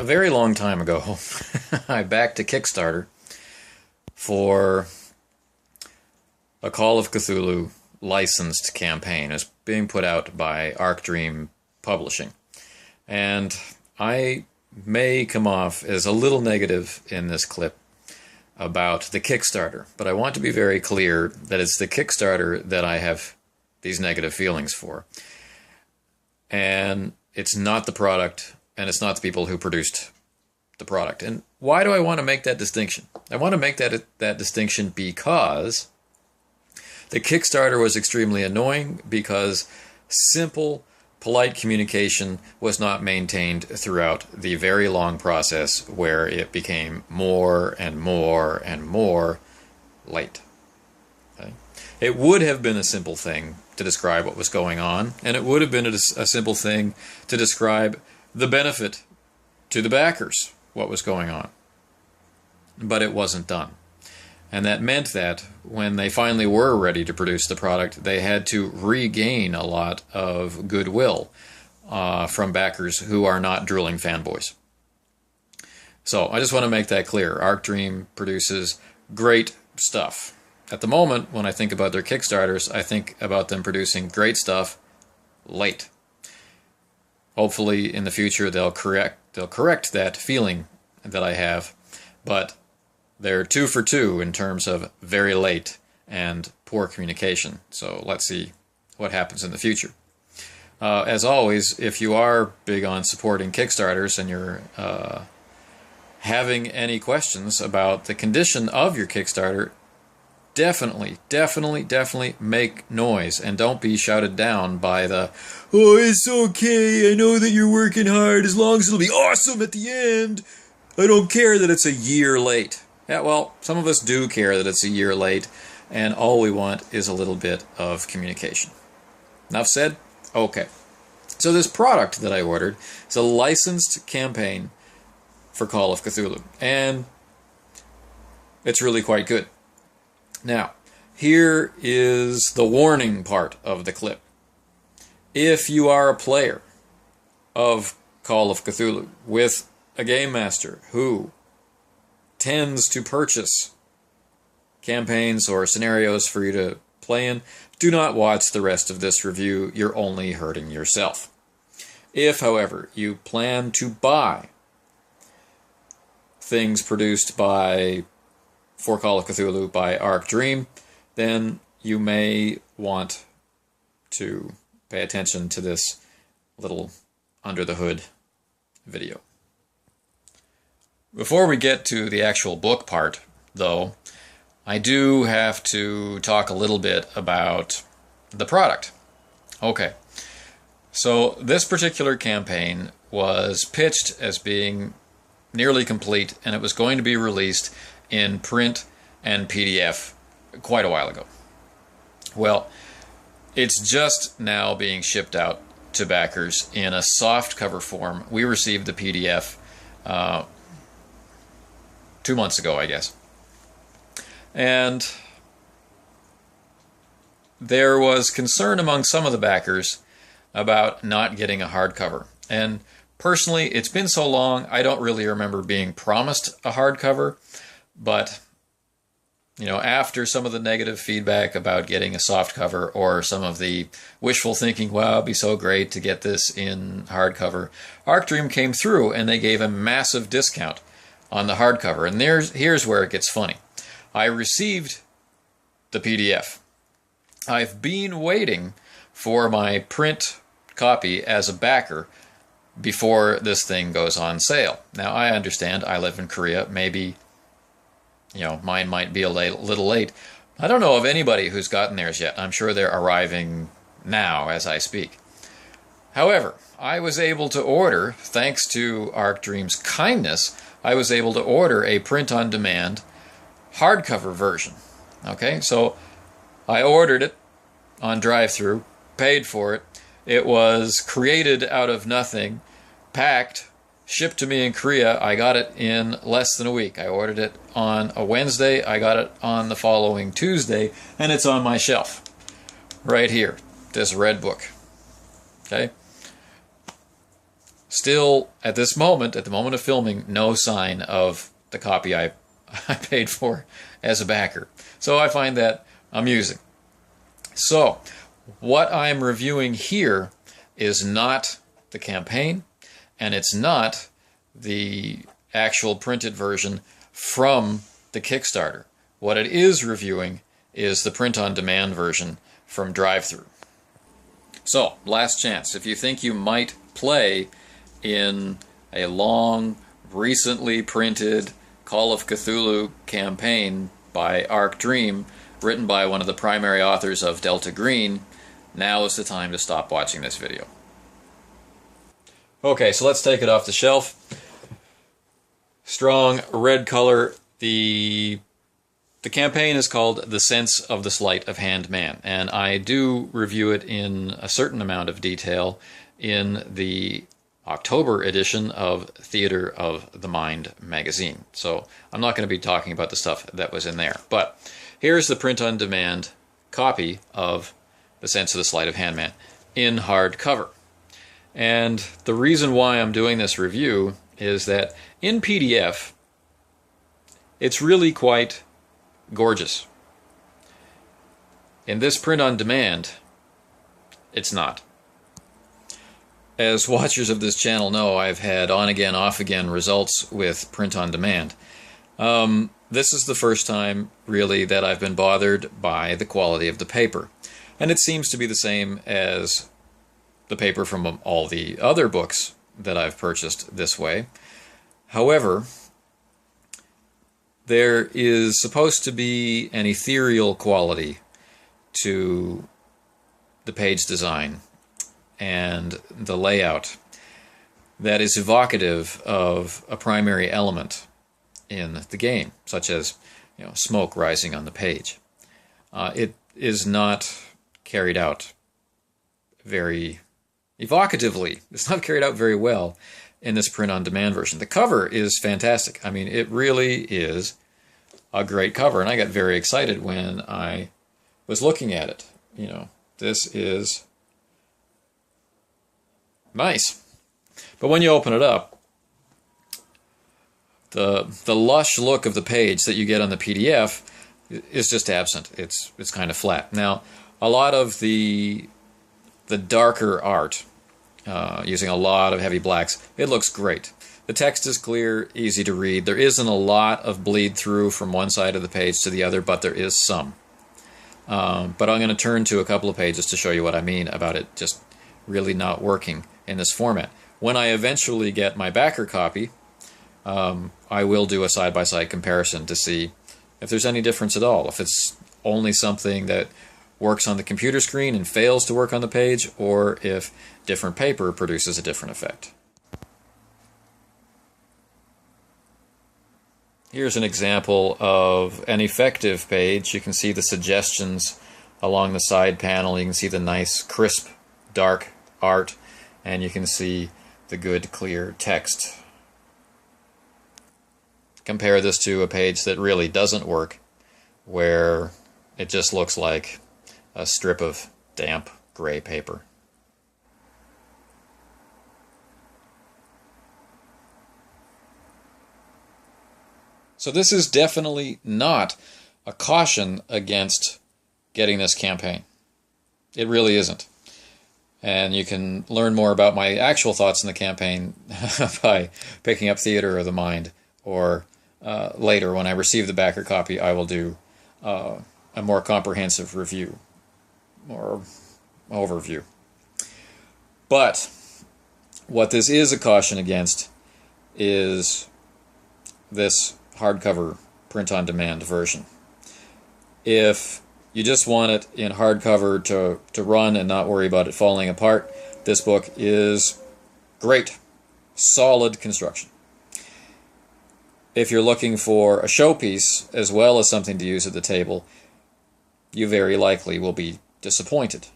A very long time ago, I backed a Kickstarter for a Call of Cthulhu licensed campaign. It's being put out by Dream Publishing. And I may come off as a little negative in this clip about the Kickstarter, but I want to be very clear that it's the Kickstarter that I have these negative feelings for. And it's not the product, and it's not the people who produced the product. And why do I want to make that distinction? I want to make that distinction because the Kickstarter was extremely annoying because simple, polite communication was not maintained throughout the very long process where it became more and more and more late. Okay? It would have been a simple thing to describe what was going on, and it would have been a simple thing to describe the benefit to the backers, what was going on. But it wasn't done. And that meant that when they finally were ready to produce the product, they had to regain a lot of goodwill from backers who are not drooling fanboys. So I just want to make that clear. Dream produces great stuff. At the moment, when I think about their Kickstarters, I think about them producing great stuff late. Hopefully in the future they'll correct that feeling that I have, but they're 2 for 2 in terms of very late and poor communication. So let's see what happens in the future. As always, if you are big on supporting Kickstarters and you're having any questions about the condition of your Kickstarter, definitely make noise and don't be shouted down by the, "Oh, it's okay, I know that you're working hard, as long as it'll be awesome at the end. I don't care that it's a year late." Yeah, well, some of us do care that it's a year late, and all we want is a little bit of communication. Enough said? Okay. So this product that I ordered is a licensed campaign for Call of Cthulhu, and it's really quite good. Now, here is the warning part of the clip. If you are a player of Call of Cthulhu with a game master who tends to purchase campaigns or scenarios for you to play in, do not watch the rest of this review. You're only hurting yourself. If, however, you plan to buy things produced for Call of Cthulhu by Dream, then you may want to pay attention to this little under the hood video. Before we get to the actual book part, though, I do have to talk a little bit about the product. Okay, so this particular campaign was pitched as being nearly complete, and it was going to be released in print and PDF quite a while ago. Well, it's just now being shipped out to backers in a soft cover form. We received the PDF 2 months ago, I guess. And there was concern among some of the backers about not getting a hardcover. And personally, it's been so long, I don't really remember being promised a hardcover. But, you know, after some of the negative feedback about getting a soft cover or some of the wishful thinking, wow, it'd be so great to get this in hardcover, Dream came through and they gave a massive discount on the hardcover. And here's where it gets funny. I received the PDF. I've been waiting for my print copy as a backer before this thing goes on sale. Now, I understand I live in Korea. Maybe, you know, mine might be a little late. I don't know of anybody who's gotten theirs yet. I'm sure they're arriving now as I speak. However, I was able to order, thanks to Dream's kindness, I was able to order a print-on-demand hardcover version. Okay, so I ordered it on drive-thru, paid for it. It was created out of nothing, packed, shipped to me in Korea. I got it in less than a week. I ordered it on a Wednesday. I got it on the following Tuesday, and it's on my shelf right here, this red book. Okay? Still, at this moment, at the moment of filming, no sign of the copy I paid for as a backer. So I find that amusing. So, what I'm reviewing here is not the campaign, and it's not the actual printed version from the Kickstarter. What it is reviewing is the print-on-demand version from Drive-Thru. So, last chance. If you think you might play in a long, recently printed Call of Cthulhu campaign by Arc Dream, written by one of the primary authors of Delta Green, now is the time to stop watching this video. Okay, so let's take it off the shelf. Strong red color. The campaign is called The Sense of the Sleight-of-Hand Man, and I do review it in a certain amount of detail in the October edition of Theater of the Mind magazine. So I'm not going to be talking about the stuff that was in there. But here's the print-on-demand copy of The Sense of the Sleight-of-Hand Man in hardcover. And the reason why I'm doing this review is that in PDF, it's really quite gorgeous. In this print-on-demand, it's not. As watchers of this channel know, I've had on-again, off-again results with print-on-demand. This is the first time, really, that I've been bothered by the quality of the paper. And it seems to be the same as the paper from all the other books that I've purchased this way. However, there is supposed to be an ethereal quality to the page design and the layout that is evocative of a primary element in the game, such as, you know, smoke rising on the page. It is not carried out very evocatively. It's not carried out very well in this print-on-demand version. The cover is fantastic. I mean, it really is a great cover, and I got very excited when I was looking at it. You know, this is nice. But when you open it up, the lush look of the page that you get on the PDF is just absent. It's kind of flat. Now, a lot of the darker art, using a lot of heavy blacks, it looks great. The text is clear, easy to read. There isn't a lot of bleed through from one side of the page to the other, but there is some. But I'm going to turn to a couple of pages to show you what I mean about it just really not working in this format. When I eventually get my backer copy, I will do a side-by-side comparison to see if there's any difference at all, if it's only something that works on the computer screen and fails to work on the page, or if different paper produces a different effect. Here's an example of an effective page. You can see the suggestions along the side panel. You can see the nice, crisp, dark art, and you can see the good, clear text. Compare this to a page that really doesn't work, where it just looks like a strip of damp gray paper. So this is definitely not a caution against getting this campaign. It really isn't. And you can learn more about my actual thoughts on the campaign by picking up Theater of the Mind, or later, when I receive the backer copy, I will do a more comprehensive review, or overview. But what this is a caution against is this hardcover print-on-demand version. If you just want it in hardcover to run and not worry about it falling apart, this book is great. Solid construction. If you're looking for a showpiece as well as something to use at the table, you very likely will be disappointed.